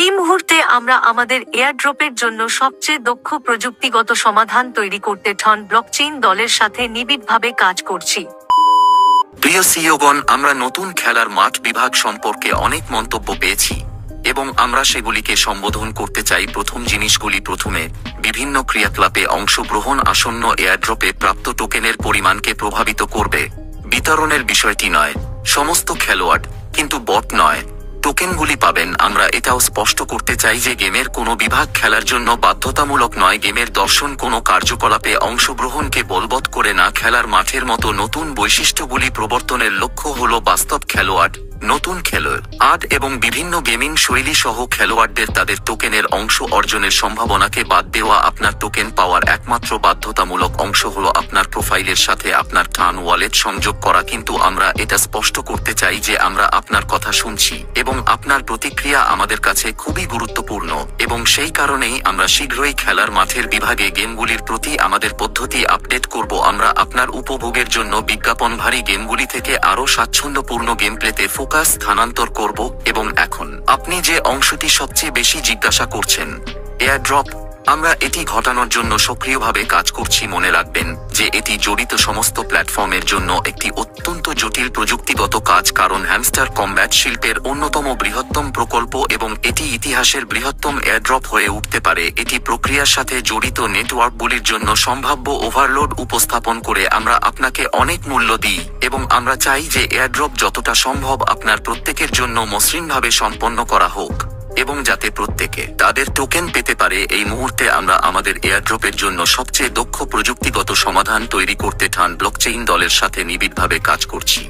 এই মুহূর্তে আমরা আমাদের এয়ারড্রপের জন্য সবচেয়ে দক্ষ প্রযুক্তিগত সমাধান তৈরি করতে টন ব্লকচেইন দলের সাথে নিবিড়ভাবে কাজ করছি। প্রিয় সিইওগণ, আমরা নতুন খেলার মাঠ বিভাগ সম্পর্কে অনেক মন্তব্য পেয়েছি এবং আমরা সেগুলিকে সম্বোধন করতে চাই। প্রথম জিনিসগুলি প্রথমে, বিভিন্ন ক্রিয়াকলাপে অংশগ্রহণ আসন্ন এয়ারড্রপে প্রাপ্ত টোকেনের পরিমাণকে প্রভাবিত করবে। বিতরণের বিষয়টি নয়, সমস্ত খেলোয়াড়, কিন্তু বট নয়, টোকেনগুলি পাবেন। আমরা এটাও স্পষ্ট করতে চাই যে গেমের কোনো বিভাগ খেলার জন্য বাধ্যতামূলক নয়। গেমের দর্শন কোনো কার্যকলাপে অংশগ্রহণকে বলবৎ করে না। খেলার মাঠের মতো নতুন বৈশিষ্ট্যগুলি প্রবর্তনের লক্ষ্য হল বাস্তব খেলোয়াড়, নতুন খেলোয়াড় এবং বিভিন্ন গেমিং শৈলী সহ খেলোয়াড়দের তাদের টোকেনের অংশ অর্জনের সম্ভাবনাকে বাদ দেওয়া। আপনার টোকেন পাওয়ার একমাত্র বাধ্যতামূলক অংশ হল আপনার প্রোফাইলের সাথে আপনার টান ওয়ালেট সংযোগ করা। কিন্তু আমরা এটা স্পষ্ট করতে চাই যে আমরা আপনার কথা শুনছি এবং আপনার প্রতিক্রিয়া আমাদের কাছে খুবই গুরুত্বপূর্ণ এবং সেই কারণেই আমরা শীঘ্রই খেলার মাঠের বিভাগে গেমগুলির প্রতি আমাদের পদ্ধতি আপডেট করব। আমরা আপনার উপভোগের জন্য বিজ্ঞাপনভারী গেমগুলি থেকে আরও স্বাচ্ছন্দ্যপূর্ণ গেম প্লেতে স্থানান্তর করব। এবং এখন আপনি যে অংশটি সবচেয়ে বেশি জিজ্ঞাসা করছেন, এয়ারড্রপ, আমরা এটি ঘটানোর জন্য সক্রিয়ভাবে কাজ করছি। মনে রাখবেন যে এটি জড়িত সমস্ত প্ল্যাটফর্মের জন্য একটি অত্যন্ত জটিল প্রযুক্তিগত কাজ, কারণ হ্যামস্টার কমব্যাট শিল্পের অন্যতম বৃহত্তম প্রকল্প এবং এটি ইতিহাসের বৃহত্তম এয়ারড্রপ হয়ে উঠতে পারে। এটি প্রক্রিয়ার সাথে জড়িত নেটওয়ার্কগুলির জন্য সম্ভাব্য ওভারলোড উপস্থাপন করে আমরা আপনাকে অনেক মূল্য দিই এবং আমরা চাই যে এয়ারড্রপ যতটা সম্ভব আপনার প্রত্যেকের জন্য মসৃণভাবে সম্পন্ন করা হোক এবং যাতে প্রত্যেকে তাদের টোকেন পেতে পারে। এই মুহূর্তে আমরা আমাদের এয়ারড্রপের জন্য সবচেয়ে দক্ষ প্রযুক্তিগত সমাধান তৈরি করতে টন ব্লকচেইন দলের সাথে নিবিড়ভাবে কাজ করছি।